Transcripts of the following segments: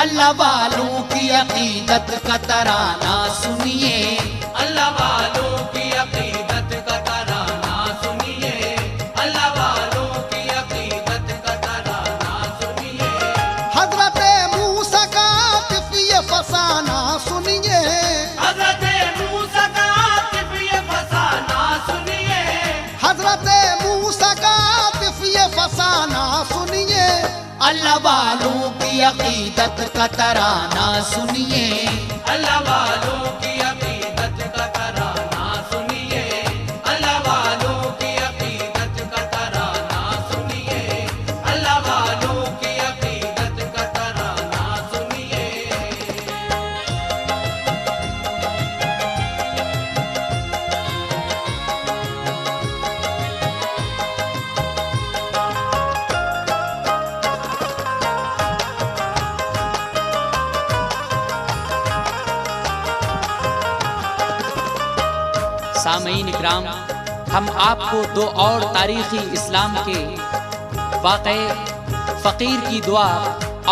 अल्लाह वालों की अकीदत का तराना सुनिए, अल्लाह वालों की अकीदत का तराना सुनिए, अल्लाह वालों की अकीदत का तराना सुनिए। हजरत मूसा का आतिफ ये फसाना सुनिए, हजरत मूसा का आतिफ ये फसाना सुनिए, हजरत मूसा का आतिफ ये फसाना सुनिए। अल्लाह वालों की अकीदत का तराना सुनिए, अल्लाह वालों की अकीदत का तराना सुनिए, अल्लाह वालों की अकीदत का तराना सुनिए, अल्लाह वालों की अकीदत का तराना सुनिए। सामईन इकराम, हम आपको दो और तारीखी इस्लाम के वाक़े फ़कीर की दुआ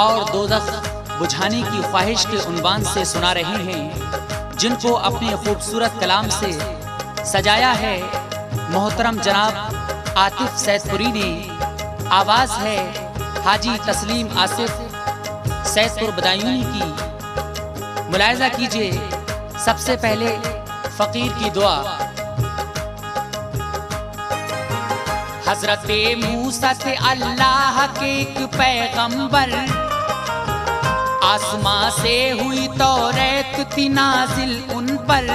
और दोज़ख बुझाने की ख्वाहिश के उन्वान से सुना रहे हैं, जिनको अपने खूबसूरत कलाम से सजाया है मोहतरम जनाब आतिफ सैदपुरी ने। आवाज़ है हाजी तस्लीम आसिफ सैदपुर बदायूनी की। मुलाहिज़ा कीजिए सबसे पहले फ़कीर की दुआ। हजरत मूसा थे अल्लाह के एक पैगंबर, आसमां से हुई तौरात थी नाजिल उन पर।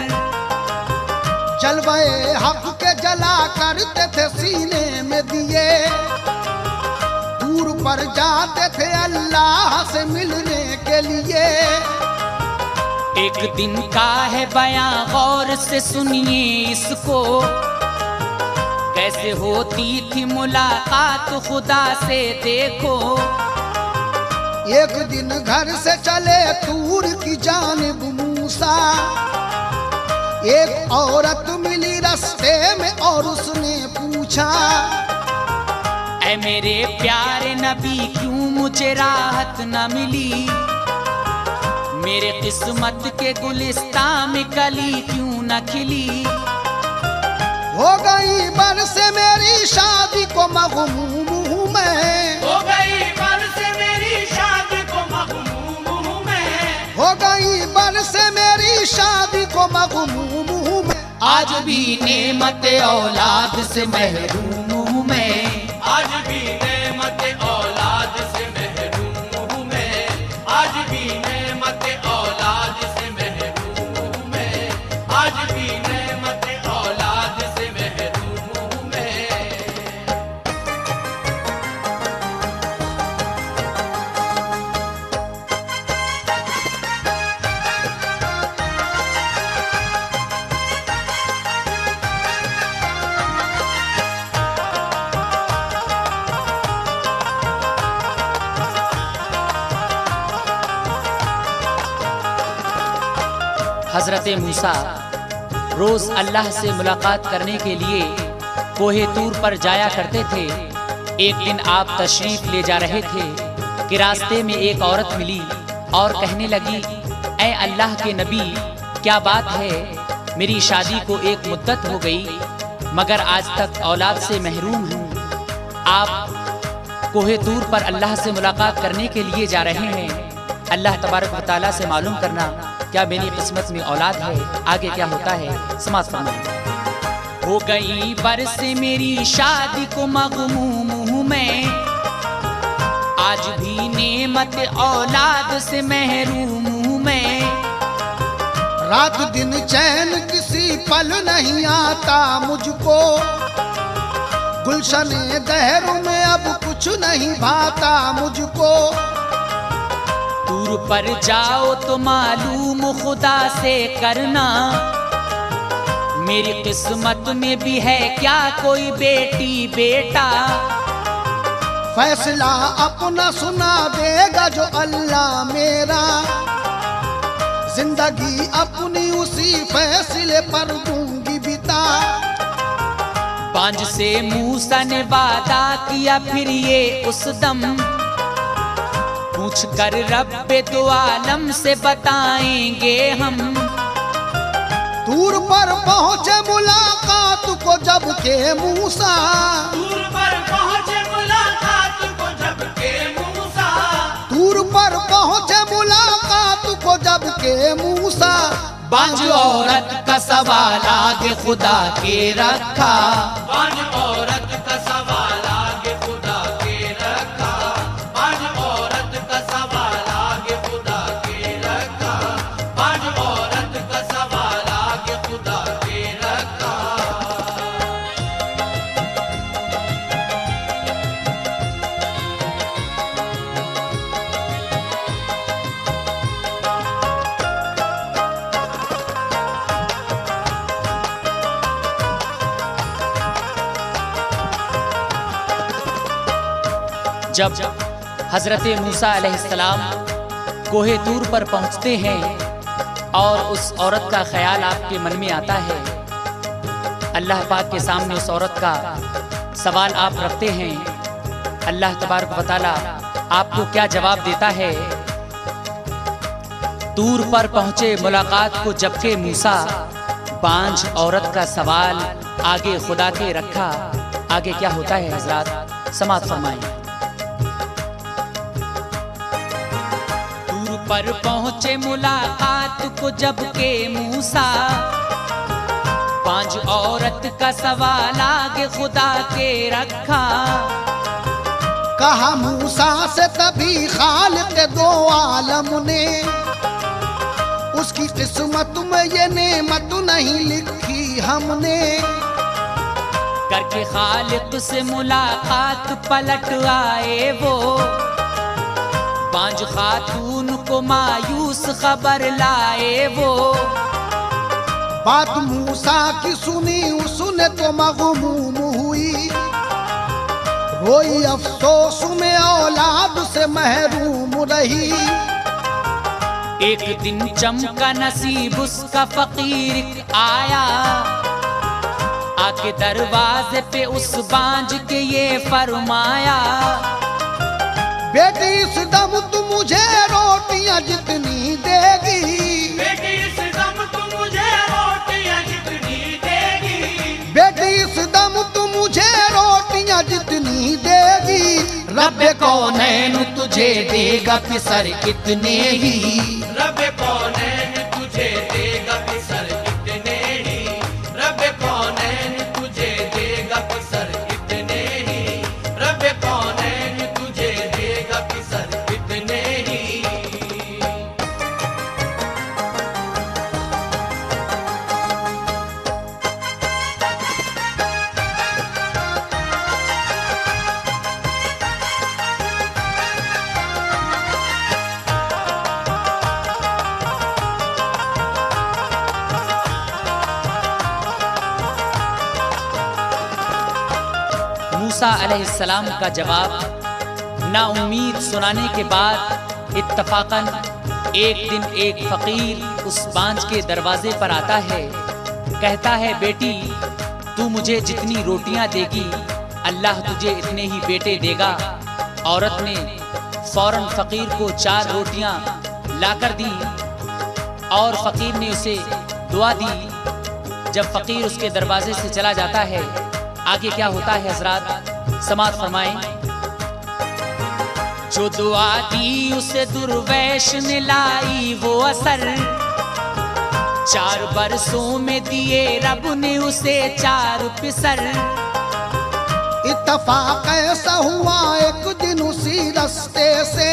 जलवे हक के जला करते थे सीने में दिए, दूर पर जाते थे अल्लाह से मिलने के लिए। एक दिन का है बयां गौर से सुनिए इसको, कैसे होती थी मुलाकात खुदा से देखो। एक दिन घर से चले तूर की जानिब मूसा, एक औरत मिली रास्ते में और उसने पूछा, ऐ मेरे प्यारे नबी क्यों मुझे राहत न मिली, मेरे किस्मत के गुलिस्तान में कली क्यों न खिली। हो गई बरस मेरी शादी को मगमूम हूँ मैं, हो गई बरस मेरी शादी को मगमूम हूँ मैं, हो गई बरस मेरी शादी को मगमूम हूँ मैं। आज भी नेमत औलाद से महरूम हूँ मैं, आज भी नेमत औलाद से महरूम हूँ मैं, आज भी नेमत औलाद से महरूम हूँ मैं, आज भी नेमत औलाद से महरूम हूँ मैं। हजरत मूसा रोज अल्लाह से मुलाकात करने के लिए कोहे तूर पर जाया करते थे। एक दिन आप तशरीफ ले जा रहे थे कि रास्ते में एक औरत मिली और कहने लगी, ऐ अल्लाह के नबी, क्या बात है, मेरी शादी को एक मुद्दत हो गई मगर आज तक औलाद से महरूम हूँ। आप कोहे तूर पर अल्लाह से मुलाकात करने के लिए जा रहे हैं, अल्लाह तबारक व तआला से मालूम करना क्या मेरी किस्मत में औलाद है। आगे क्या होता है समाज फरमाइए। हो गई बरस मेरी शादी को मगमूम हूँ मैं, आज भी नेमत औलाद से महरूम हूँ मैं। रात दिन चैन किसी पल नहीं आता मुझको, गुलशने दहर में अब कुछ नहीं भाता मुझको। दूर पर जाओ तो मालूम खुदा से करना, मेरी किस्मत में भी है क्या कोई बेटी बेटा। फैसला अपना सुना देगा जो अल्लाह मेरा, जिंदगी अपनी उसी फैसले पर दूंगी बिता। बांझ से मूसा ने वादा किया फिर ये उस दम, पूछ कर रब्बे दो आलम से बताएंगे हम। दूर पर पहुँचे मुलाकात को जब के मूसा, दूर पर पहुँचे मुलाकात को जब के मूसा, दूर पर पहुँचे मुलाकात को जब के मूसा। बांझ औरत का सवाल आगे खुदा के रखा, बांझ औरत का सवाल आगे खुदा के रखा, बांझ औरत का सवाल आगे खुदा के रखा, बांझ औरत का सवाल आगे खुदा के रखा। जब हजरत मूसा अलैहिस्सलाम कोहे तूर पर पहुंचते हैं और उस औरत का ख्याल आपके मन में आता है, अल्लाह पाक के सामने उस औरत का सवाल आप रखते हैं, अल्लाह तबारक व तआला आपको क्या जवाब देता है? तूर पर पहुंचे मुलाकात को जबकि मूसा, बांझ औरत का सवाल आगे खुदा के रखा। आगे क्या होता है हजरात, समाअत फरमाएं। पर पहुंचे मुलाकात को जब के मूसा, बांझ औरत का सवाल आगे खुदा के रखा। कहा मूसा से तभी खालिक दो आलम ने, उसकी किस्मत में ये नेमत नहीं लिखी हमने। करके खालिक से मुलाकात पलट आए वो, बांझ खातून को मायूस खबर लाए वो। बात मूसा की सुनी उसने तो मगमूम हुई, रोई अफसोस में औलाद से महरूम रही। एक दिन चमका नसीब उसका फकीर आया, आके दरवाजे पे उस बांझ के ये फरमाया, बेटी इस दम तू मुझे रोटियां जितनी देगी, बेटी इस दम तू मुझे रोटियां जितनी देगी, बेटी इस दम तू मुझे रोटियां जितनी देगी। रब्बे कौनैन तुझे देगा फिसर कितने ही, रब्बे कौनैन तुझे देगा फिसर कितने ही, रब्बे कौनैन तुझे देगा फिसर कितने ही, रब्बे कौनैन तुझे देगा फिसर कितने ही। मूसा अलैहिस्सलाम का जवाब ना उम्मीद सुनाने के बाद इत्तफाकन एक दिन एक फकीर उस बांझ के दरवाजे पर आता है, कहता है बेटी तू मुझे जितनी रोटियां देगी अल्लाह तुझे इतने ही बेटे देगा। औरत ने फौरन फकीर को 4 रोटियां लाकर दी और फकीर ने उसे दुआ दी। जब फकीर उसके दरवाजे से चला जाता है, आगे क्या होता है हजरात, समाअत फरमाएं। जो दुआ दी उसे दुर्वैश ने लाई वो असर, 4 बरसों में दिए रब ने उसे 4 पिसर। इत्तफाक ऐसा हुआ एक दिन उसी रास्ते से,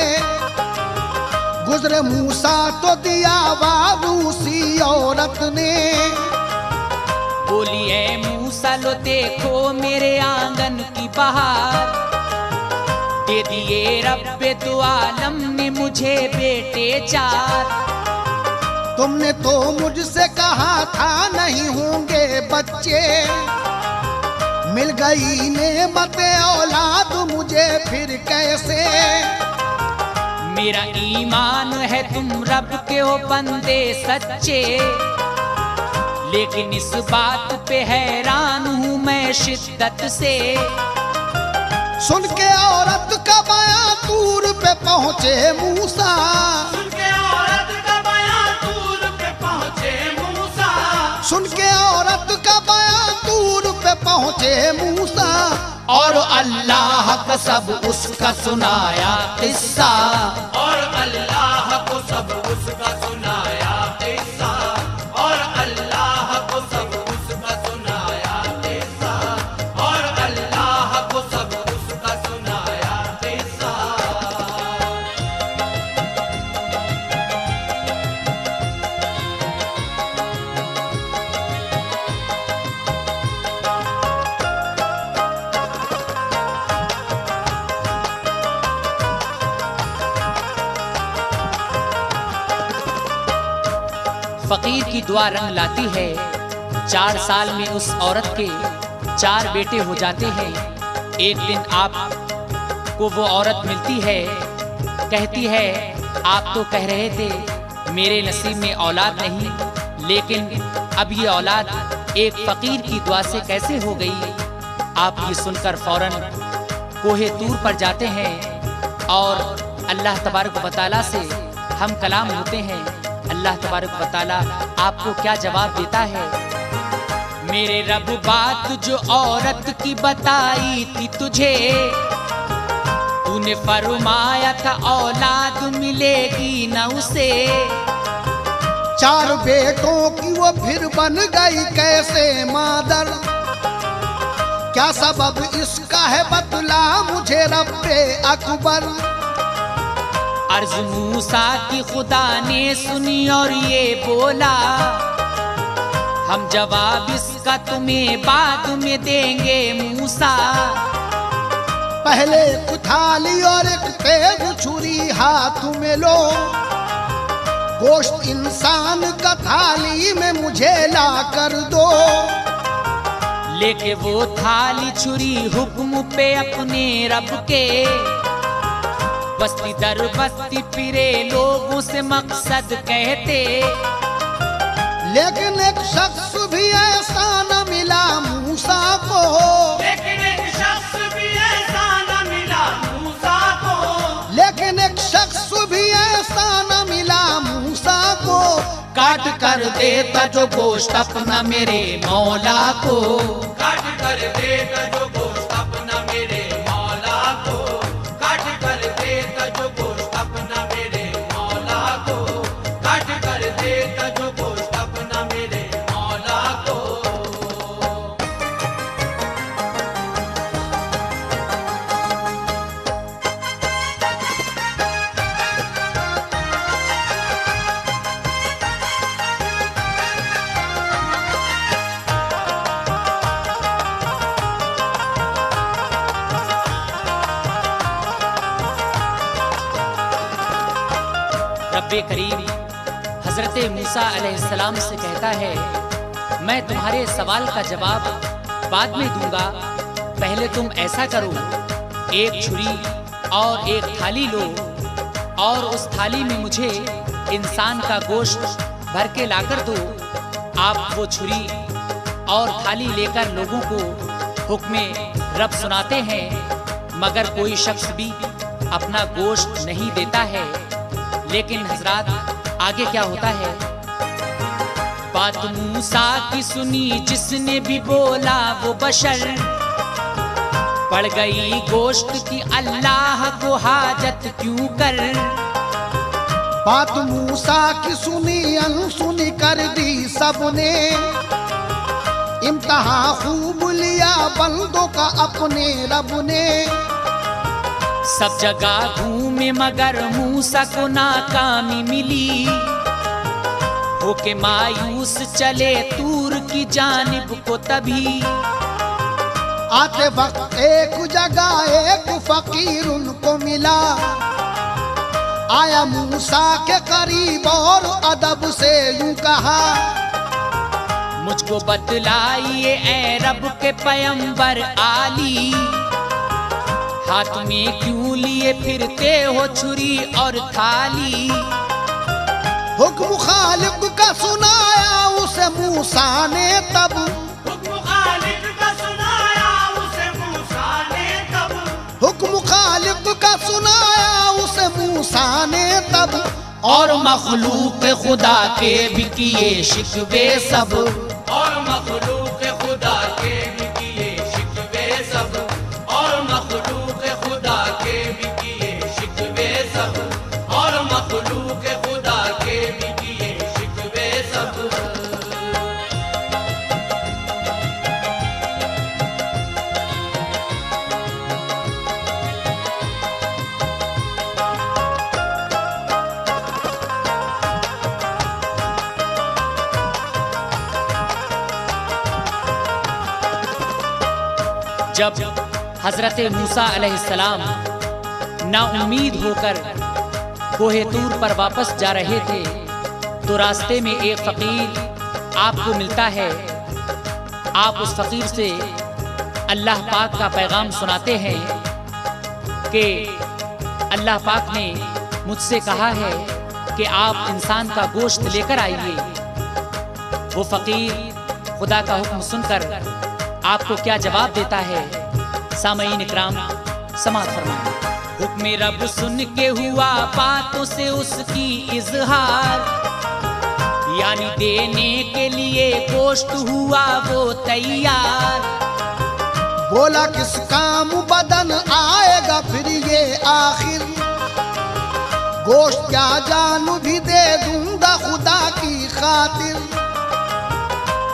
गुजरे मूसा तो दिया बाब उसी औरत ने। बोली ऐ मूसा लो देखो मेरे आंगन की बहार, दे दिए रब्बे दो आलम ने मुझे बेटे 4। तुमने तो मुझसे कहा था नहीं होंगे बच्चे, मिल गई नेमत औलाद मुझे फिर कैसे। मेरा ईमान है तुम रब के हो बंदे सच्चे, लेकिन इस बात पे हैरान हूँ मैं शिद्दत से। सुन के औरत का बयां तूर पे पहुंचे मूसा, सुन के औरत का बयां तूर पे पहुंचे मूसा, सुन के औरत का बयां तूर पे पहुंचे मूसा। और अल्लाह का सब उसका सुनाया किस्सा, और अल्लाह को सब उसका सुनाया किस्सा, और अल्लाह को सब उसका सुनाया किस्सा, और अल्लाह को सब उसका सुनाया किस्सा। फकीर की दुआ रंग लाती है। 4 साल में उस औरत के 4 बेटे हो जाते हैं। एक दिन आप को वो औरत मिलती है, कहती है आप तो कह रहे थे मेरे नसीब में औलाद नहीं, लेकिन अब ये औलाद एक फकीर की दुआ से कैसे हो गई। आप ये सुनकर फौरन कोहे तूर पर जाते हैं और अल्लाह तबारक व तआला से हम कलाम होते हैं। अल्लाह तबारक व तआला आपको क्या जवाब देता है। मेरे रब बात जो औरत की बताई थी तुझे, तूने फरमाया था औलाद मिलेगी न उसे। 4 बेटों की वो फिर बन गई कैसे मादर, क्या सबब इसका है बतला मुझे रब्बे अकबर। अर्ज मूसा की खुदा ने सुनी और ये बोला, हम जवाब इसका तुम्हें बाद में देंगे मूसा। पहले एक थाली और एक तेज छुरी हाथ में लो, गोश्त इंसान का थाली में मुझे ला कर दो। लेके वो थाली छुरी हुक्म पे अपने रब के, बस्ती दर बस्ती फिरे लोगों से मकसद कहते। लेकिन एक शख्स भी ऐसा न मिला मूसा को, लेकिन एक शख्स भी ऐसा न मिला मूसा को, लेकिन एक शख्स भी ऐसा न मिला मूसा को। काट कर देता जो गोश्त अपना मेरे मौला को, काट कर देता जो गोश्त अपना मेरे मौला को, काट कर देता जो गोश्त अपना मेरे मौला को, काट कर देता जो गोश्त अपना मेरे मौला को। रब्बे करीम हजरत मूसा अलैहिस्सलाम से कहता है, मैं तुम्हारे सवाल का जवाब बाद में दूंगा, पहले तुम ऐसा करो, एक छुरी और एक थाली लो और उस थाली में मुझे इंसान का गोश्त भर के लाकर दो। आप वो छुरी और थाली लेकर लोगों को हुक्म रब सुनाते हैं, मगर कोई शख्स भी अपना गोश्त नहीं देता है। लेकिन हजरात आगे क्या होता है। बात मूसा की सुनी जिसने भी बोला वो बशर, पड़ गई गोश्त की अल्लाह को हाजत क्यों कर। बात मूसा की सुनी अनसुनी कर दी सबने, इम्तिहान खूब लिया बंदों का अपने रब ने। सब जगह घूमे मगर मूसा को नाकामी मिली, होके मायूस चले तूर की जानिब को तभी। आते वक्त एक जगह एक फकीर उनको मिला, आया मूसा के करीब और अदब से यूं कहा, मुझको बतलाइए ए रब के पैगंबर आली, हाथ में क्यों लिए फिरते हो छुरी और थाली। हुक्म खालिक का सुनाया उसे मूसा ने तब, हुक्म खालिक का सुनाया उसे मूसा ने तब, और मखलूक खुदा के भी किए शिकवे सब, और मखलूक खुदा के भी किए शिकवे सब, और मखलूक खुदा के भी किए शिकवे सब, और मखलूक खुदा के भी किए शिकवे सब। जब हजरत मूसा अलैहिस्सलाम नाउम्मीद होकर कोहे तूर पर वापस जा रहे थे तो रास्ते में एक फकीर आपको मिलता है। आप उस फकीर से अल्लाह पाक का पैगाम सुनाते हैं कि अल्लाह पाक ने मुझसे कहा है कि आप इंसान का गोश्त लेकर आइए। वो फकीर खुदा का हुक्म सुनकर आपको क्या जवाब देता है, सामईन इकराम समाअत फरमाएं। हुक्म रब सुन के हुआ बातों से उसकी इजहार, यानी देने के लिए गोश्त हुआ वो तैयार। बोला किस काम बदन आएगा फिर ये आखिर, गोश्त क्या जान भी दे दूंगा खुदा की खातिर।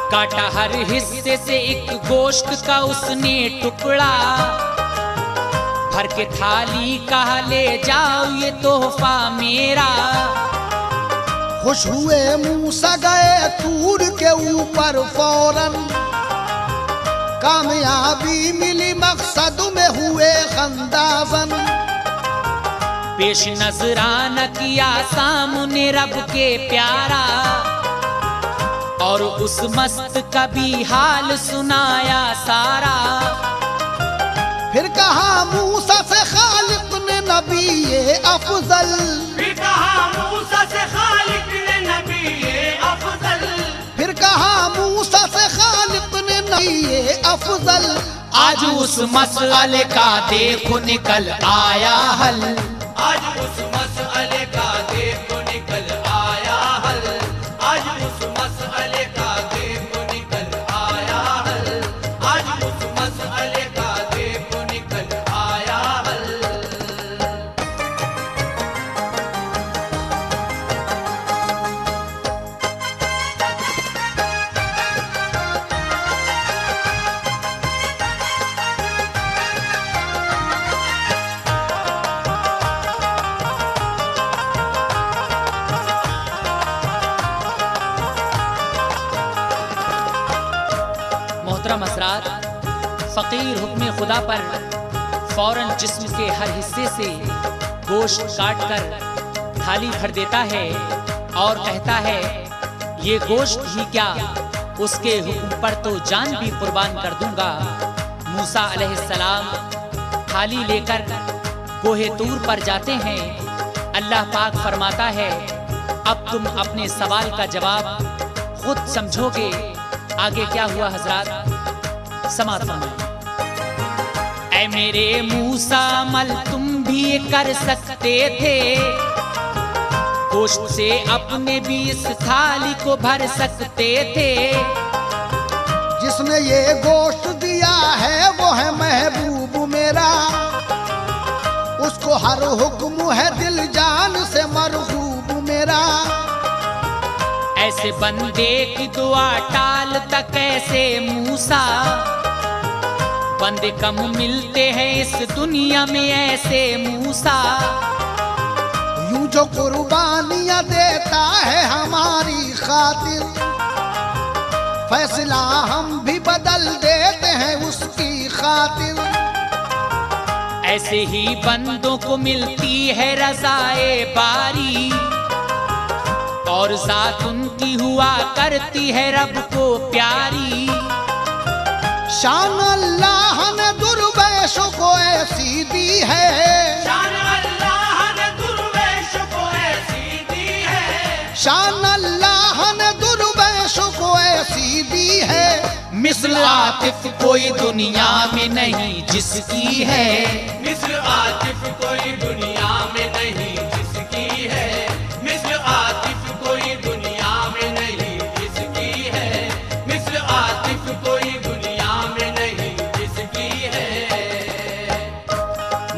काटा हर हिस्से से एक गोश्त का उसने टुकड़ा, भर के थाली कहा ले जाओ ये तोहफा मेरा। खुश हुए मूसा गए तूर के ऊपर फौरन, कामयाबी मिली मकसद में हुए खंदावन। पेश नजराना किया सामने रब के प्यारा, और उस मस्त का भी हाल सुनाया सारा। फिर कहा मूसा से खालिक ने नबी ये अफजल, फिर कहा मूसा से खालिक ने नबी ये अफजल, फिर कहा मूसा से खालिक ने नबी ये अफजल। आज उस मसले का देखो निकल आया हल, आज उस मसले का देखो निकल आया हल, आज उस मसले का देखो निकल आया हल, आज उस मसले का देखो निकल आया हल। मोहतरम हज़रात, फ़कीर हुक्म खुदा पर फौरन जिस्म के हर हिस्से से गोश्त काट कर थाली भर देता है और कहता है ये गोश्त ही क्या, उसके हुक्म पर तो जान भी कुर्बान कर दूंगा। मूसा अलैहिस्सलाम थाली लेकर कोहे तूर पर जाते हैं। अल्लाह पाक फरमाता है अब तुम अपने सवाल का जवाब खुद समझोगे। आगे क्या हुआ हजरात, समाअत फरमाएं। ऐ मेरे मूसा अमल तुम भी कर सकते थे, गोश्त से अपने भी इस थाली को भर सकते थे। जिसने ये गोश्त दिया है वो है महबूब मेरा, उसको हर हुक्म है दिल जान से मरहूब मेरा। ऐसे बंदे की दुआ टालता कैसे मूसा, बंदे कम मिलते हैं इस दुनिया में ऐसे मूसा। यूं जो कुर्बानियां देता है हमारी खातिर, फैसला हम भी बदल देते हैं उसकी खातिर। ऐसे ही बंदों को मिलती है रज़ाए बारी, और ज़ात उनकी हुआ करती है रब को प्यारी। शान अल्लाह ने दुर्वेशों को ऐसी दी है, शान अल्लाह ने दुर्वेशों को ऐसी दी है, शान अल्लाह ने दुर्वेशों को ऐसी दी है। मिस्ल आतिफ कोई दुनिया में नहीं जिसकी है, मिस्र आतिफ कोई दुनिया में नहीं जिसकी है, मिस्र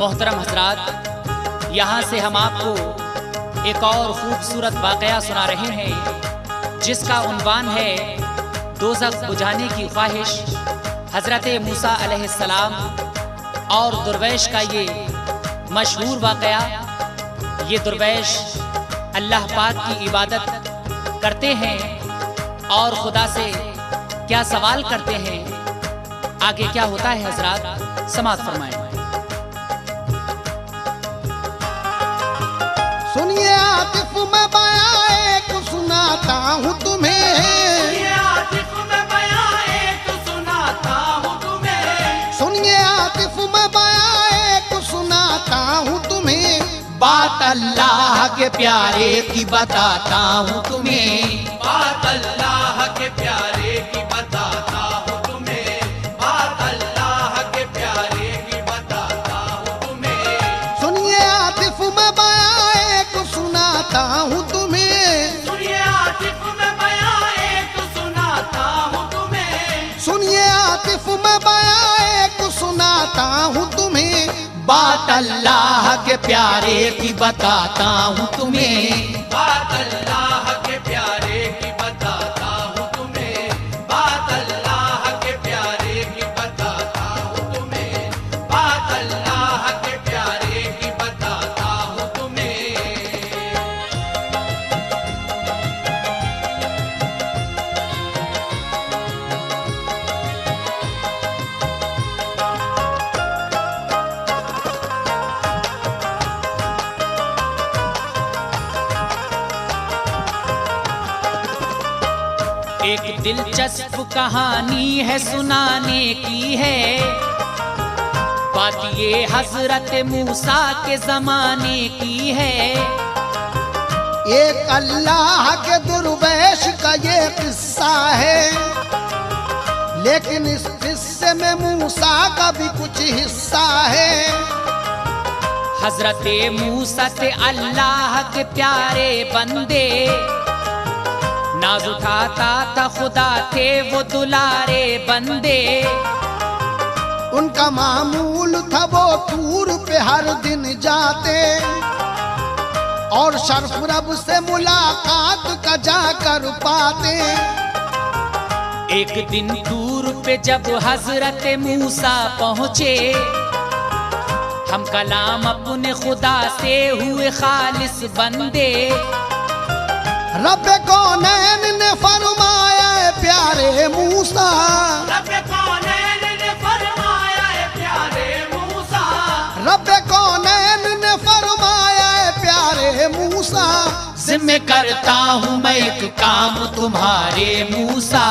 मोहतरम हजरात, यहाँ से हम आपको एक और खूबसूरत वाक़या सुना रहे हैं जिसका उन्वान है दोज़ख बुझाने की ख्वाहिश। हज़रत मूसा अलैहिस्सलाम और दुर्वेश का ये मशहूर वाक़या। ये दुर्वेश अल्लाह पाक की इबादत करते हैं और खुदा से क्या सवाल करते हैं, आगे क्या होता है हजरात समाअत फरमाएं। सुनिए आतिफ मैं बयां एक सुनाता हूँ तुम्हें, सुनिए आतिफ मैं बयां एक सुनाता हूँ तुम्हें, सुनिए आतिफ मैं बयां एक सुनाता हूँ तुम्हें। बात अल्लाह के प्यारे की बताता हूँ तुम्हें, बात अल्लाह के प्यारे की बताता हूँ तुम्हें, बात अल्लाह के प्यारे की बताता हूँ तुम्हें। सुनिए आतिफ मैं बयां एक सुनाता हूँ तुम्हें, सुनिए आतिफ मैं बयां एक सुनाता हूँ तुम्हें, सुनिए आतिफ मैं बयां एक सुनाता हूँ तुम्हें। बात अल्लाह के प्यारे की बताता हूँ तुम्हें, बात अल्लाह के प्यारे की बताता हूँ तुम्हें, बात अल्लाह के प्यारे की बताता हूँ तुम्हें, बात अल्लाह के प्यारे की बताता हूँ तुम्हें। एक दिलचस्प कहानी है सुनाने की है, बात ये हजरत मूसा के जमाने की है। एक अल्लाह के दुर्वेश का ये किस्सा है, लेकिन इस किस्से में मूसा का भी कुछ हिस्सा है। हजरत मूसा थे अल्लाह के प्यारे बंदे, नाज उठाता था खुदा थे वो दुलारे बंदे। उनका मामूल था वो तूर पे हर दिन जाते और शर्फ रब से मुलाकात का जाकर पाते। एक दिन दूर पे जब हजरत मूसा पहुँचे, हम कलाम अपने खुदा से हुए खालिस बंदे। रब कौनैन ने फरमाया है प्यारे मूसा, रब कौनैन ने फरमाया है प्यारे मूसा, रब कौनैन ने फरमाया है प्यारे मूसा। जिम्मे करता हूँ मैं एक काम तुम्हारे मूसा,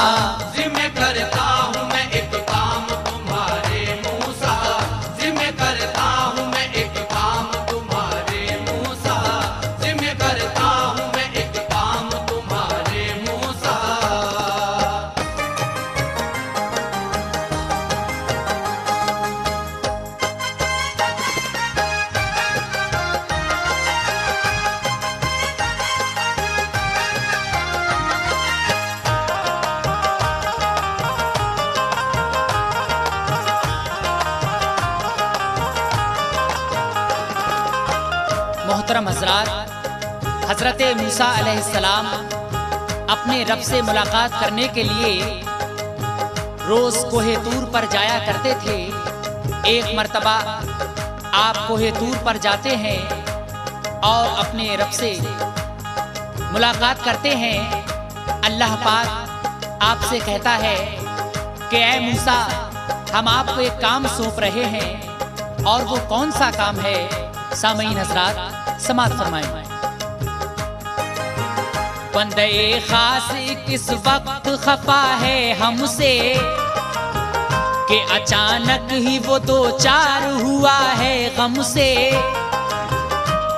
जिम्मे करता हूँ मैं एक काम तुम्हारे मूसा, जिम्मे करता हूँ मैं एक काम तुम्हारे मूसा, जिम्मे करता हूँ मैं एक काम तुम्हारे मूसा। मोहतरम हजरात, हजरत मूसा अलैहिस्सलाम अपने रब से मुलाकात करने के लिए रोज कोहे तूर पर जाया करते थे। एक मर्तबा आप कोहे तूर पर जाते हैं और अपने रब से मुलाकात करते हैं। अल्लाह पाक आपसे कहता है कि ऐ मूसा, हम आपको एक काम सौंप रहे हैं, और वो कौन सा काम है? सामईन हजरात समाअत फरमाएं। बंदे खास किस वक्त खफा है हमसे, कि अचानक ही वो दो चार हुआ है गम से।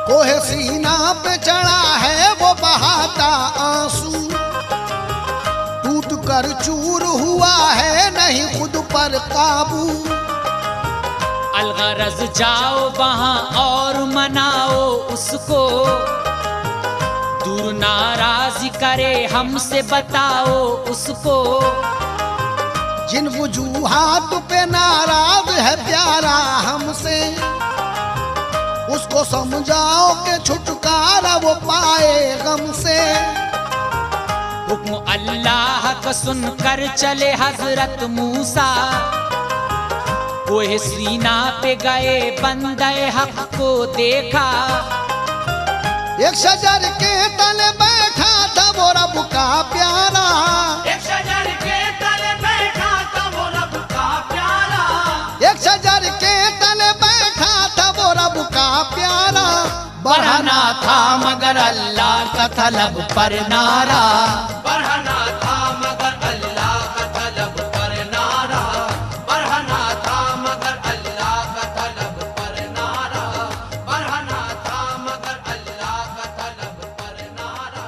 कोहे सीना पे चढ़ा है वो बहाता आंसू, टूट कर चूर हुआ है नहीं खुद पर काबू। अलगरज जाओ वहां और मनाओ उसको, दूर नाराज करे हमसे बताओ उसको। जिन वजूहात पे नाराज है प्यारा हमसे, उसको समझाओ कि छुटकारा वो पाए गम से। हुक्म अल्लाह का सुनकर चले हजरत मूसा, कोह सीना पे गए बंदे हक को देखा। एक शजर के तले बैठा था वो रब का प्यारा, एक शजर के तले बैठा था वो रब का प्यारा, एक शजर के तले बैठा था वो रब का प्यारा। बढ़ना था मगर अल्लाह का तलब पर नारा, बढ़ना था मगर अल्लाह का तलब पर नारा, बढ़ना था मगर अल्लाह का तलब पर नारा, बढ़ना था मगर अल्लाह का तलब पर नारा,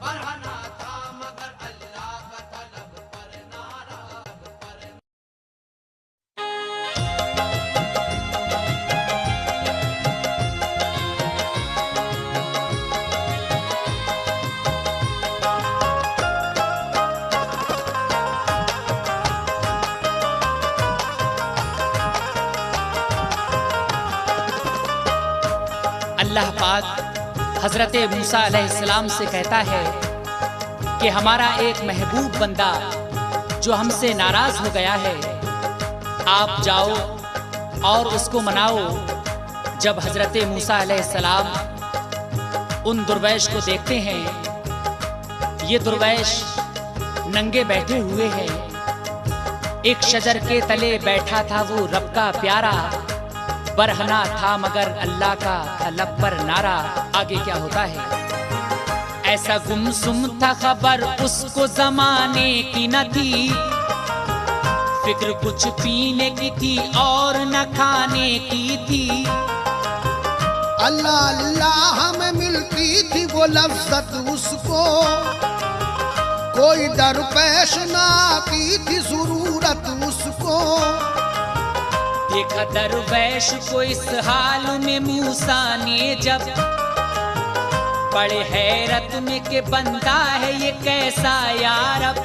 बढ़ना था मगर अल्लाह का तलब पर नारा। अल्लाह पाक हजरत मूसा अलैहिस्सलाम से कहता है कि हमारा एक महबूब बंदा जो हमसे नाराज हो गया है, आप जाओ और उसको मनाओ। जब हजरत मूसा अलैहिस्सलाम उन दुर्वैश को देखते हैं, ये दुर्वैश नंगे बैठे हुए हैं, एक शजर के तले बैठा था वो रब का प्यारा, बरहना था मगर अल्लाह का तलब पर नारा। आगे क्या होता है? ऐसा गुमसुम था खबर उसको जमाने की न थी, फिक्र कुछ पीने की थी और न खाने की थी। अल्लाह अल्लाह में मिलती थी वो लफ्ज़त उसको, कोई दरपेश ना आती थी ज़रूरत उसको। देखा दरवेश को इस हाल में मूसा ने जब, बड़े हैरत में के बंदा है ये कैसा यारब।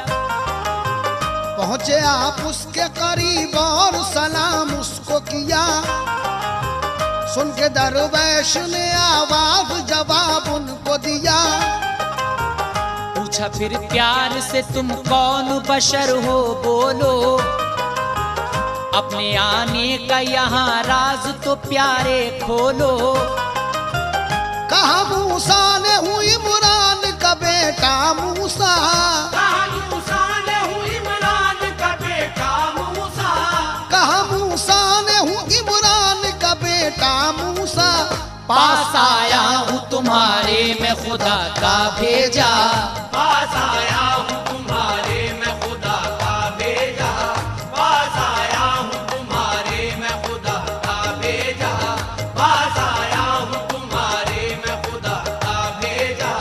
पहुँचे आप उसके करीब और सलाम उसको किया, सुन के दरवेश ने आवाज जवाब उनको दिया। पूछा फिर प्यार से तुम कौन बशर हो बोलो, अपने आने का यहाँ राज तो प्यारे खोलो। कहा मूसा ने हूँ इमरान का बेटा मूसा, कहा मूसा ने हूँ इमरान का बेटा मूसा, कहा मूसा ने हूँ इमरान का बेटा मूसा। पास आया हूँ तुम्हारे मैं खुदा का भेजा, पास आया हूँ तुम्हारे मैं खुदा का भेजा, पास आया हूँ तुम्हारे मैं खुदा का भेजा, पास आया हूँ तुम्हारे मैं खुदा का भेजा।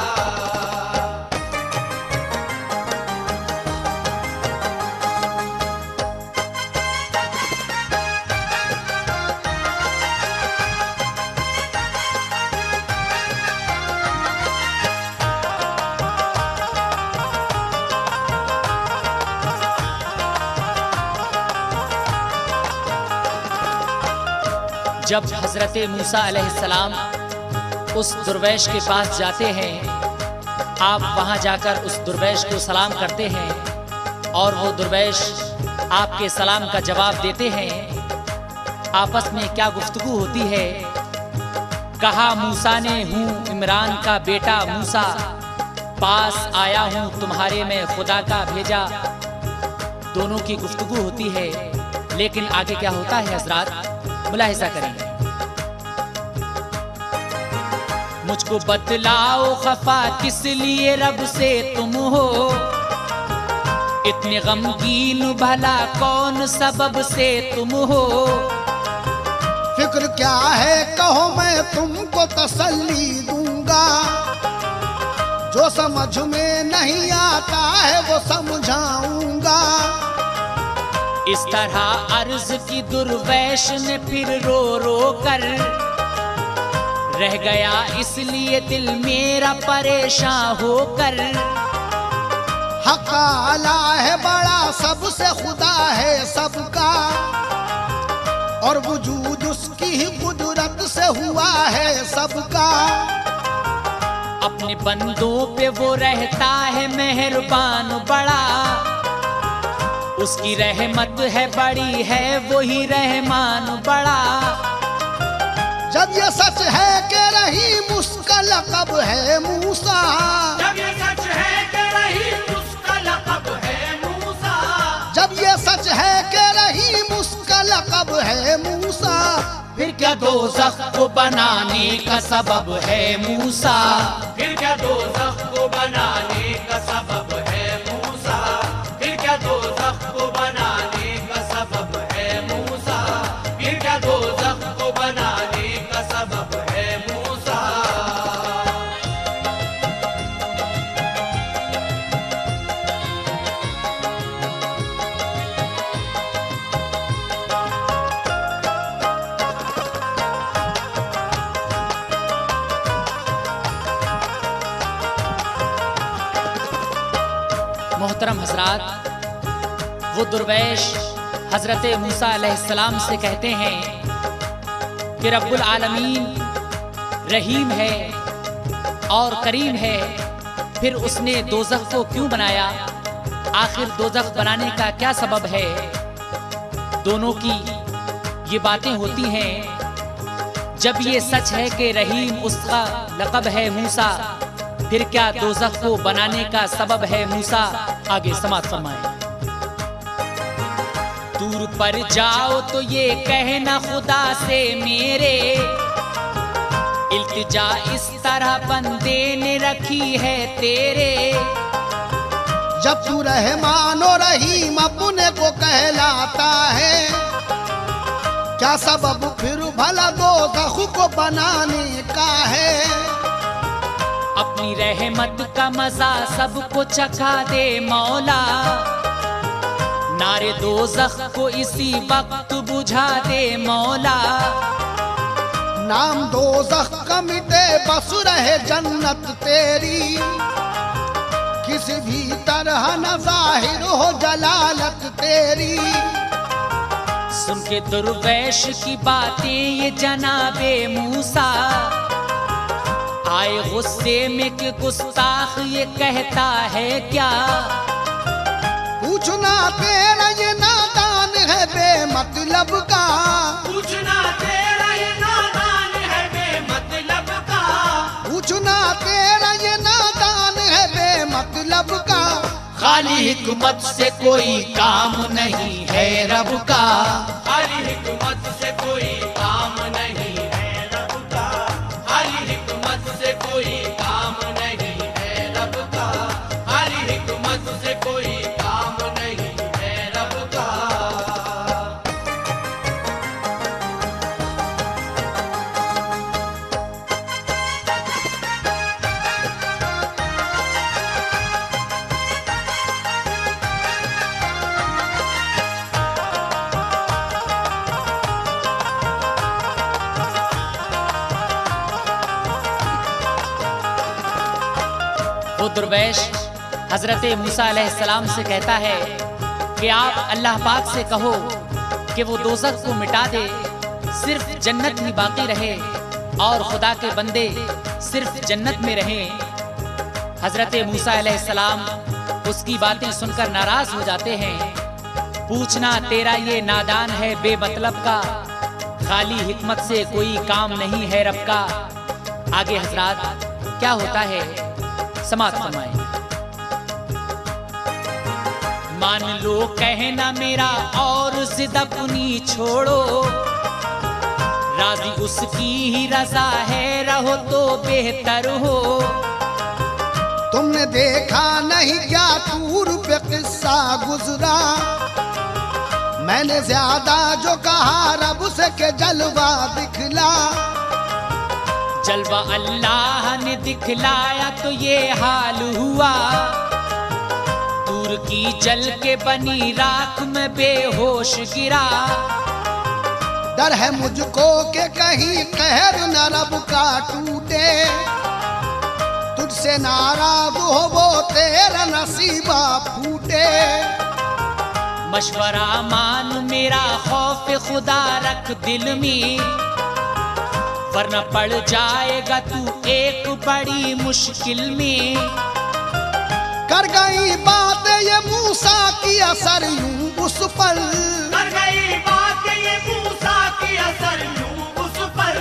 जब हजरत मूसा अलैहिस्सलाम उस दुर्वैश के पास जाते हैं, आप वहां जाकर उस दुर्वैश को सलाम करते हैं और वो दुर्वैश आपके सलाम का जवाब देते हैं। आपस में क्या गुफ्तगू होती है? कहा मूसा ने हूँ इमरान का बेटा मूसा, पास आया हूँ तुम्हारे में खुदा का भेजा। दोनों की गुफ्तगू होती है, लेकिन आगे क्या होता है हजरात, मुलाहिजा करें। मुझको बतलाओ खफा किस लिए रब से तुम हो, इतने गमगीन भला कौन सबब से तुम हो। फिक्र क्या है कहो मैं तुमको तसल्ली दूंगा, जो समझ में नहीं आता है वो समझाऊंगा। इस तरह अर्ज की दुर्वैश ने फिर रो रो कर, रह गया इसलिए दिल मेरा परेशान होकर। हक आला है बड़ा सबसे खुदा है सबका, और वजूद उसका उसकी ही कुदरत से हुआ है सबका। अपने बंदों पे वो रहता है मेहरबान बड़ा, उसकी रहमत है बड़ी है वही रहमान बड़ा। जब ये सच है कि रहीम उसका लक़ब है मूसा, जब ये सच है कि रहीम उसका लक़ब है मूसा, जब ये सच है कि रहीम उसका लक़ब है मूसा, फिर क्या दोज़ख को बनाने का सबब है मूसा। फिर क्या दोज़ख को बनाने का सबब है मूसा, फिर क्या दोज़ख को बनाने का सबब है मूसा, फिर क्या दोज़ख को बनाने का सबब है मूसा। मोहतरम हजरात, वो दुर्वैश हजरत मूसा अलैहिस्सलाम से कहते हैं कि रब्बुल आलमीन रहीम है और करीम है, फिर उसने दोज़ख को क्यों बनाया? आखिर दोज़ख बनाने का क्या सबब है? दोनों की ये बातें होती हैं। जब ये सच है कि रहीम उसका लक़ब है मूसा, फिर क्या दोज़ख को बनाने का सबब है मूसा? आगे समाअत फरमाएं। दूर पर जाओ तो ये कहना खुदा से मेरे, इल्तिजा इस तरह बंदे ने रखी है तेरे। जब तू रहमान और रहीम अपने को कहलाता है, क्या सबब फिर भला दोज़ख को बनाने का है? अपनी रहमत का मजा सबको चखा दे मौला, नारे दोज़ख को इसी वक्त बुझा दे मौला। नाम दोज़ख का मिटे बस रहे जन्नत तेरी, किसी भी तरह न जाहिर हो जलालत तेरी। सुन के दुर्वैश की बातें ये जनाबे मूसा, आए गुस्से में कि गुस्ताख ये कहता है क्या? पूछना तेरा ये नादान है बेमतलब का, पूछना तेरा ये नादान है बेमतलब का, पूछना तेरा ये नादान है बेमतलब का। खाली हिकमत से कोई काम नहीं है रब का। खाली हिकमत से कोई काम नहीं है रब का, खाली हिकमत से कोई काम नहीं है रब का, खाली हिकमत से कोई काम नहीं है रब का। वो दुर्वैश हजरत मूसा अलैहिस्सलाम से कहता है कि आप अल्लाह पाक से कहो कि वो दोज़ख को मिटा दे, सिर्फ जन्नत ही बाकी रहे और खुदा के बंदे सिर्फ जन्नत में रहें। हजरत मूसा अलैहिस्सलाम उसकी बातें सुनकर नाराज हो जाते हैं। पूछना तेरा ये नादान है बेमतलब का, खाली हिकमत से कोई काम नहीं है रब का। आगे हजरात क्या होता है समाअत फरमाएं। मान लो कहना मेरा और जिद अपनी छोड़ो, राजी उसकी ही रजा है, रहो तो बेहतर हो। तुमने देखा नहीं क्या तूर पे किस्सा गुजरा, मैंने ज्यादा जो कहा रब से के जलवा दिखला। जलवा अल्लाह ने दिखलाया तो ये हाल हुआ, दूर की जल के बनी राख में बेहोश गिरा। डर है मुझको कि कहीं कहर न रब का टूटे, तुझसे नाराज हो वो तेरा नसीबा फूटे। मशवरा मान मेरा, खौफ खुदा रख दिल में, वरना पड़ जाएगा तू एक बड़ी मुश्किल में। कर गई बात ये मूसा की असर यूं उस पर, कर गई बात ये मूसा की असर यूं उस पर,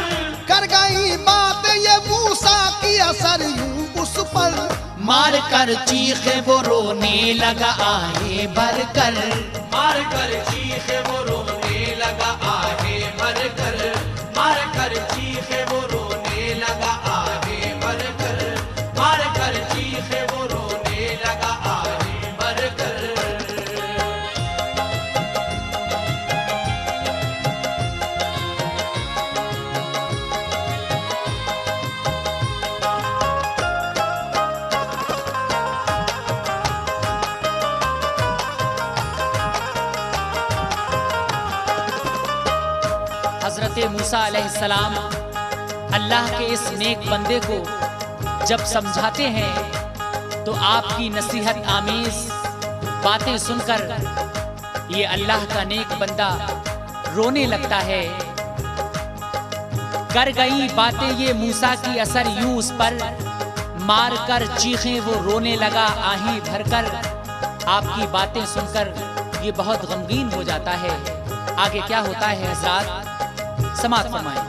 कर गई बात ये मूसा की असर यूं उस पर। मार कर चीखे वो रोने लगा आहे भर कर, मार कर चीखे वो रोने लगा आहे भर कर, मार कर चीखे वो रोने लगा आहे भर कर, मार कर चीखे वो रोने लगा आहे भर कर। हजरत मूसा अलैहिस्सलाम अल्लाह के इस नेक बंदे को जब समझाते हैं तो आपकी नसीहत आमीज बातें सुनकर ये अल्लाह का नेक बंदा रोने लगता है। कर गई बातें ये मूसा की असर यूं उस पर, मार कर चीखें वो रोने लगा आही भरकर। आपकी बातें सुनकर ये बहुत गमगीन हो जाता है। आगे क्या होता है हजरात, समात फरमाएं।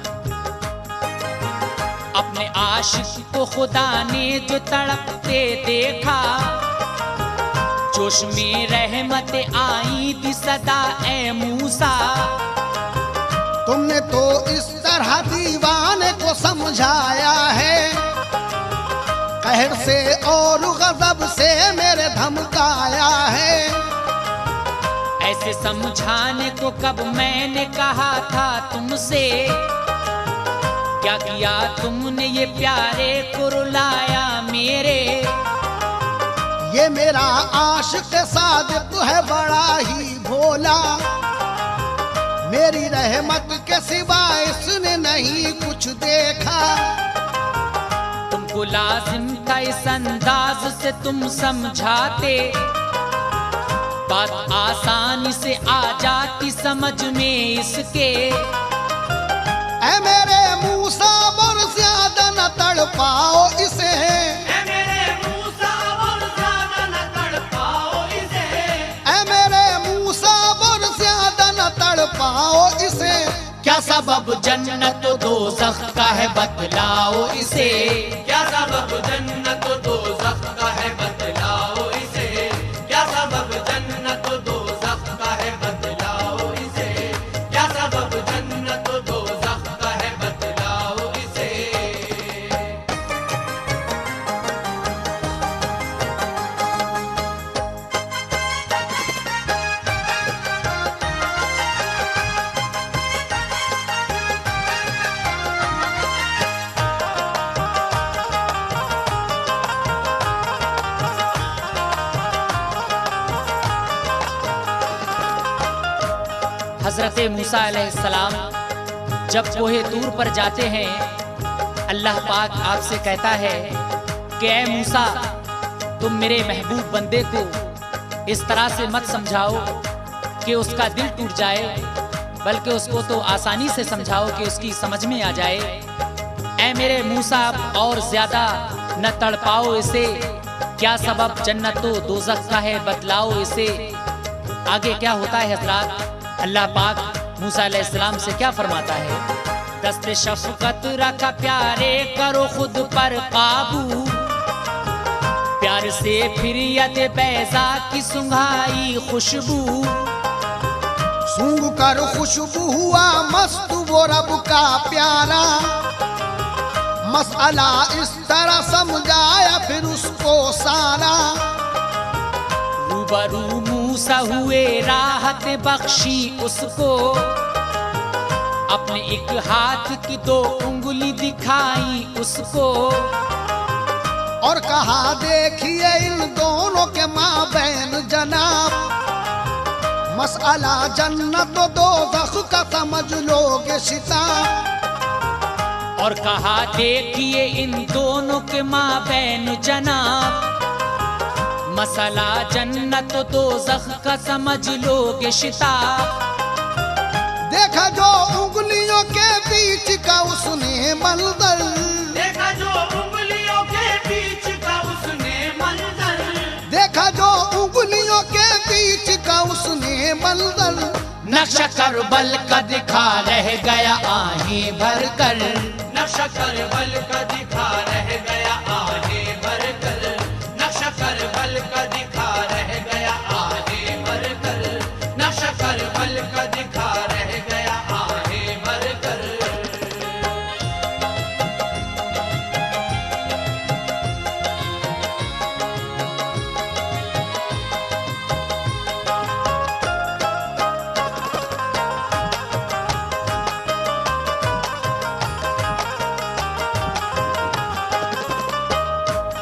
अपने आशिक को खुदा ने जो तड़पते देखा, जोश में रहमत आई दी सदा ए मूसा। तुमने तो इस तरह दीवाने को समझाया है, कहर से और गजब से मेरे धमकाया है। ऐसे समझाने को कब मैंने कहा था तुमसे, क्या किया तुमने ये प्यारे को रुलाया मेरे। ये मेरा आशिक सादिक है बड़ा ही भोला, मेरी रहमत के सिवा इसने नहीं कुछ देखा। तुमको लाजिम था इस अंदाज से तुम समझाते, बात आसानी से आ जाती समझ में इसके। ऐ मेरे मूसा और ज्यादा न तड़पाओ इसे, ऐ मेरे मूसा और ज्यादा न तड़पाओ इसे, ऐ मेरे मूसा और ज्यादा न तड़पाओ इसे। क्या सबब जन्नत दोज़ख का है बतलाओ इसे, क्या सबब जन्नत दोज़ख का है बतलाओ इसे, क्या सबब जन्नत दोज़ख का है बतलाओ इसे, क्या सबब जन्नत दोज़ख का है बतलाओ इसे। हजरत मूसा अलैहिस्सलाम जब कोहे तूर पर जाते हैं, अल्लाह पाक आपसे कहता है कि ऐ मूसा, तुम मेरे महबूब बंदे को इस तरह से मत समझाओ कि उसका दिल टूट जाए, बल्कि उसको तो आसानी से समझाओ कि उसकी समझ में आ जाए। ऐ मेरे मूसा, और ज्यादा न तड़पाओ इसे, क्या सबब जन्नतो दोज़ख का है बतलाओ इसे। आगे क्या होता है हजरात, अल्लाह पाक मूसा अलैहिस्सलाम से क्या फरमाता है। दस्ते शफ़क़त रखा प्यारे, करो खुद पर काबू, प्यार से फिर यद बैज़ा की सुंघाई खुशबू। सूंघ कर खुशबू हुआ मस्त वो रब का प्यारा, मसला इस तरह समझाया फिर उसको सारा। रूबरू मूसा हुए राहत बख्शी उसको, अपने एक हाथ की 2 उंगली दिखाई उसको। और कहा देखिए इन दोनों के माबैन जनाब, मसला जन्नत दोज़ख का समझ लोगे शिताब। और कहा देखिए इन दोनों के माबैन जनाब, मसला जन्नत दोज़ख का समझ लोगे शिता। देखा जो उंगलियों के बीच का उसने मंजर, देखा जो उंगलियों के बीच का उसने मंजर, देखा जो उंगलियों के बीच का उसने मंजर। नक्शा करबल का दिखा रह गया आहें भर कर, नक्शा करबल का दिखा रह गया आहें भर कर, नक्शा करबल का दिखा रह गया आहें भर कर, नक्शा करबल का दिखा रह गया आहें भर कर।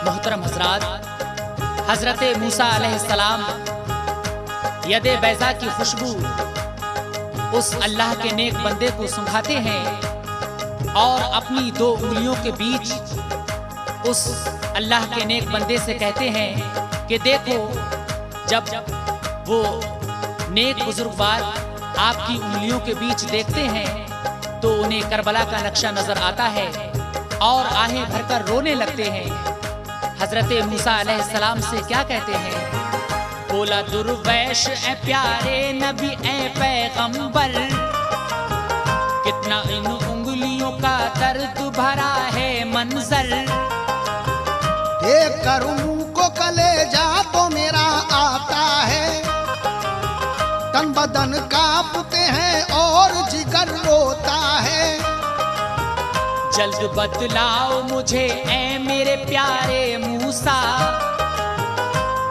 मोहतरम हजरात, हजरत मूसा अलैहिस्सलाम यदे बैजा की खुशबू उस अल्लाह के नेक बंदे को सुंघाते हैं और अपनी दो उंगलियों के बीच उस अल्लाह के नेक बंदे से कहते हैं कि देखो, जब वो नेक बुजुर्गवार आपकी उंगलियों के बीच देखते हैं तो उन्हें करबला का नक्शा नजर आता है और आहें भरकर रोने लगते हैं। हजरत मूसा अलैहिस्सलाम से क्या कहते हैं? बोला दुर्वैश ए प्यारे नबी ए पैगंबर, कितना इन उंगलियों का दर्द भरा है मंजर। देख कर मुंह को कलेजा तो मेरा आता है, तन बदन कांपते हैं और जिगर रोता है। जल्द बतलाओ मुझे ए मेरे प्यारे मूसा,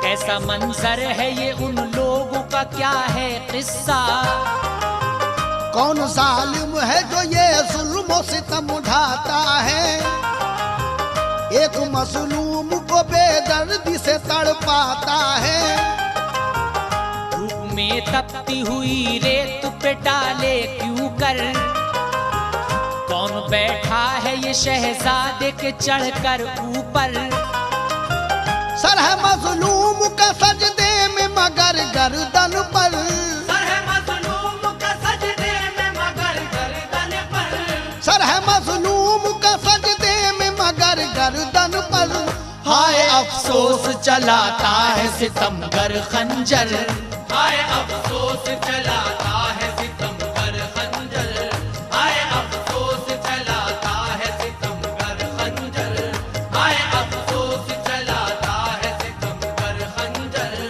कैसा मंजर है ये, उन लोगों का क्या है किस्सा। कौन जालिम है जो ये जुल्म और सितम उठाता है, एक मजलूम को बेदर्दी से तड़पाता है। धूप में तपती हुई रेत पे डाले क्यों कर, कौन बैठा है ये शहजादे के चढ़कर ऊपर। सर है मजलूम का सजदे में मगर गर्दन पर, सर है मजलूम का सजदे में मगर गर्दन पर, सर है मजलूम का सजदे में मगर गर्दन पर। हाय अफसोस चलाता है सितमगर खंजर, हाय अफसोस चलाता है सितमगर खंजर, हाय अफसोस चलाता है सितमगर खंजर, हाय अफसोस चलाता है सितमगर खंजर।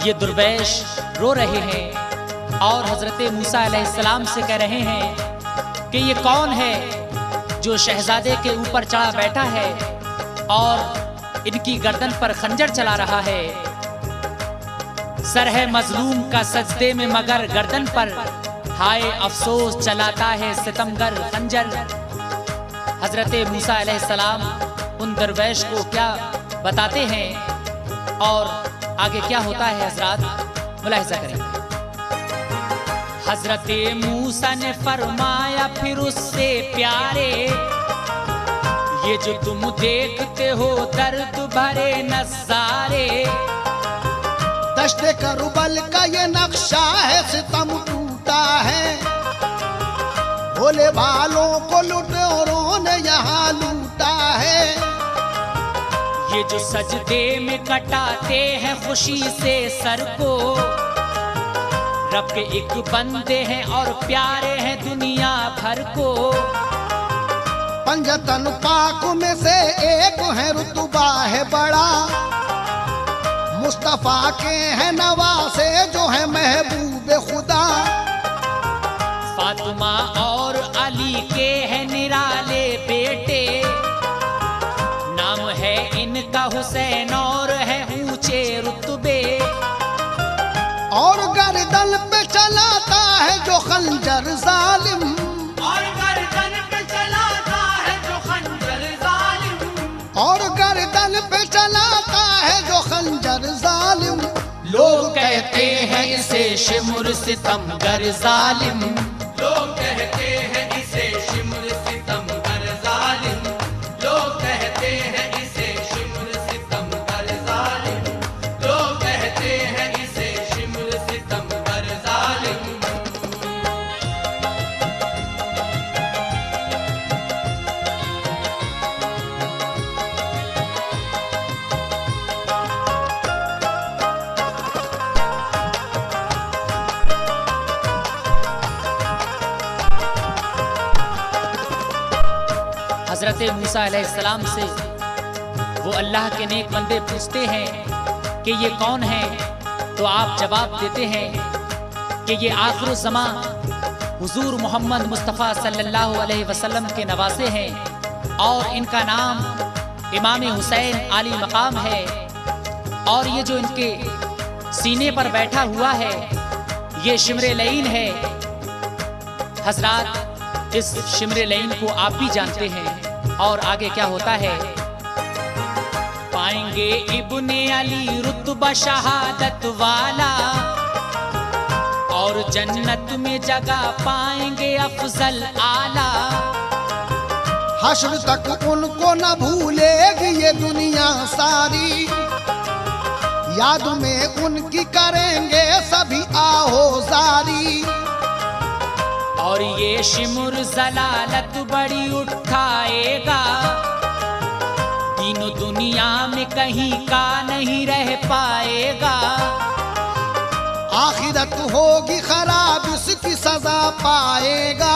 ये दुर्वैश रो रहे हैं और हजरत मूसा अलैहिस्सलाम से कह रहे हैं कि ये कौन है जो शहजादे के ऊपर चढ़ा बैठा है और इनकी गर्दन पर खंजर चला रहा है। सर है मजलूम का सजदे में मगर गर्दन पर, हाय अफसोस चलाता है सितमगर खंजर। हजरत मूसा अलैहिस्सलाम उन दरवेश को क्या बताते हैं और आगे क्या होता है हजरात मुलाहिजा करें। हजरत मूसा ने फरमाया फिर उससे प्यारे, ये जो तुम देखते हो दर्द भरे नज़ारे, दश्ते करबल का ये नक्शा है, सितम टूटा है। भोले भालों को लुटेरों ने यहाँ लूटा है। ये जो सजदे में कटाते हैं खुशी से सर को, रब के एक बंदे हैं और प्यारे हैं दुनिया भर को। पंजतन पाक में से एक है, रुतबा है बड़ा, मुस्तफा के हैं नवासे जो है महबूब खुदा। फातिमा और अली के हैं निराले बेटे, नाम है इनका हुसैन और है ऊंचे रुतबे। और गर्दन पे चलाता है है जो खंजर जालिम, और गर्दन पे चलाता है जो खंजर जालिम, और गर्दन पे चलाता है जो खंजर जालिम। लोग कहते हैं इसे शिमुर सितमगर जालिम, लोग कहते हैं इसे शिमुर सितमगर जालिम, लोग कहते हैं इसे शिमुर सितमगर जालिम, लोग कहते हैं इसे शिमुर सितमगर जालिम। हज़रत मूसा अलैहिस्सलाम से वो अल्लाह के नेक बंदे पूछते हैं कि ये कौन है, तो आप जवाब देते हैं कि ये आखिर ज़मां हुजूर मोहम्मद मुस्तफ़ा सल्लल्लाहु अलैहि वसल्लम के नवासे हैं और इनका नाम इमाम हुसैन आली मकाम है। और ये जो इनके सीने पर बैठा हुआ है ये शिमरे लईन है। हजरात, इस शिमरे लईन को आप भी जानते हैं। और आगे क्या होता है, पाएंगे इब्ने अली रुतबा शहादत वाला, और जन्नत में जगह पाएंगे अफजल आला। हश्र तक उनको न भूलेगी ये दुनिया सारी, याद में उनकी करेंगे सभी आहोजारी। और ये शिमुर जलालत बड़ी उठाएगा, तीनों दुनिया में कहीं का नहीं रह पाएगा। आखिरत होगी खराब इसकी सजा पाएगा,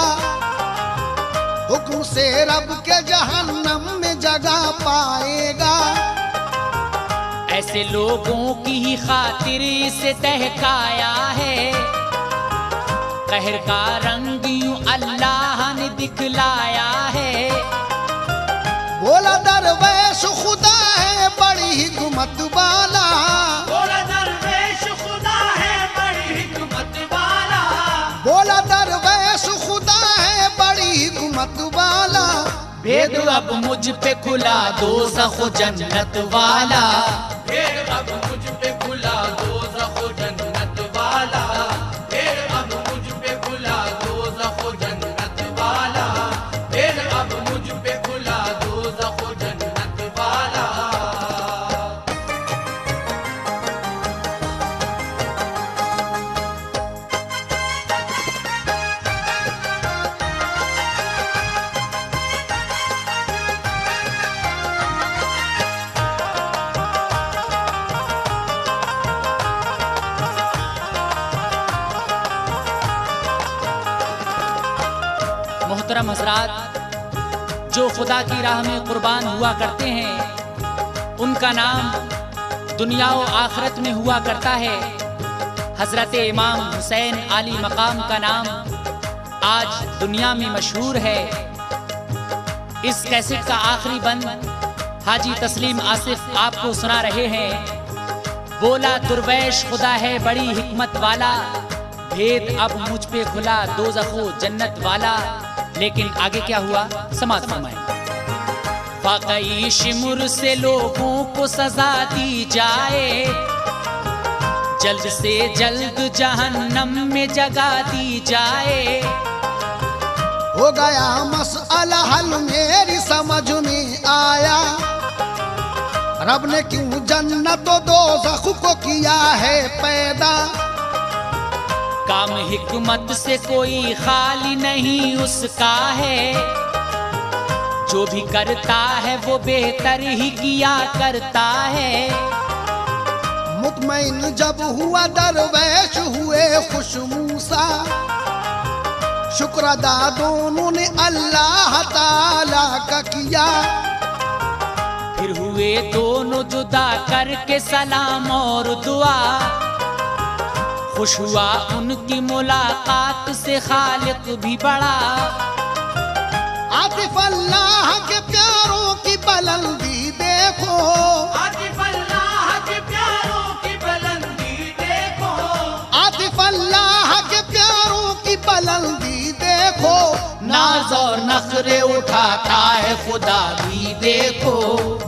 हुक्म से रब के जहन्नम में जगह पाएगा। ऐसे लोगों की ही खातिर इसे दहकाया है, कहर का रंग यूं अल्लाह ने दिखलाया है। बोला दरवेश खुदा है बड़ी हिकमत वाला, बोला दरवेश खुदा है बड़ी हिकमत वाला, बोला दरवेश खुदा है बड़ी हिकमत वाला। भेद अब मुझ पे खुला दोज़ख जन्नत वाला, फिर अब मुझ पे खुला दोज़ख जन्नत वाला, फिर अब मुझ पे खुला दोज़ख जन्नत वाला, फिर अब मुझ पे खुला दोज़ख जन्नत वाला। मोहतरम हजरात, जो खुदा की राह में कुर्बान हुआ करते हैं उनका नाम दुनिया और आखिरत में हुआ करता है। हजरत इमाम हुसैन आली मकाम का नाम आज दुनिया में मशहूर है। इस कैसेट का आखिरी बंद हाजी तस्लीम आसिफ आपको सुना रहे हैं। बोला दुर्वैश खुदा है बड़ी हिकमत वाला, भेद अब मुझ पे खुला दोज़खो जन्नत वाला। लेकिन आगे क्या हुआ, समाज फरमाएं। वाकई शिमुर से लोगों को सजा दी जाए, जल्द से जल्द जहन्नम में जगा दी जाए। हो गया मसला हल मेरी समझ में आया, रब ने क्यों जन्नत और दोज़ख को किया है पैदा। काम हिकमत से कोई खाली नहीं उसका है, जो भी करता है वो बेहतर ही किया करता है। मुतमईन जब हुआ दरवेश हुए खुश मूसा, शुक्र अदा दोनों ने अल्लाह ताला का किया। फिर हुए दोनों जुदा करके सलाम और दुआ, खुश हुआ उनकी मुलाकात से खालिक भी बड़ा। आतिफ अल्लाह के प्यारों की बुलंदी देखो, आतिफ अल्लाह के प्यारों की बुलंदी देखो, आतिफ अल्लाह के प्यारों की नाज और नखरे उठाता है खुदा भी देखो।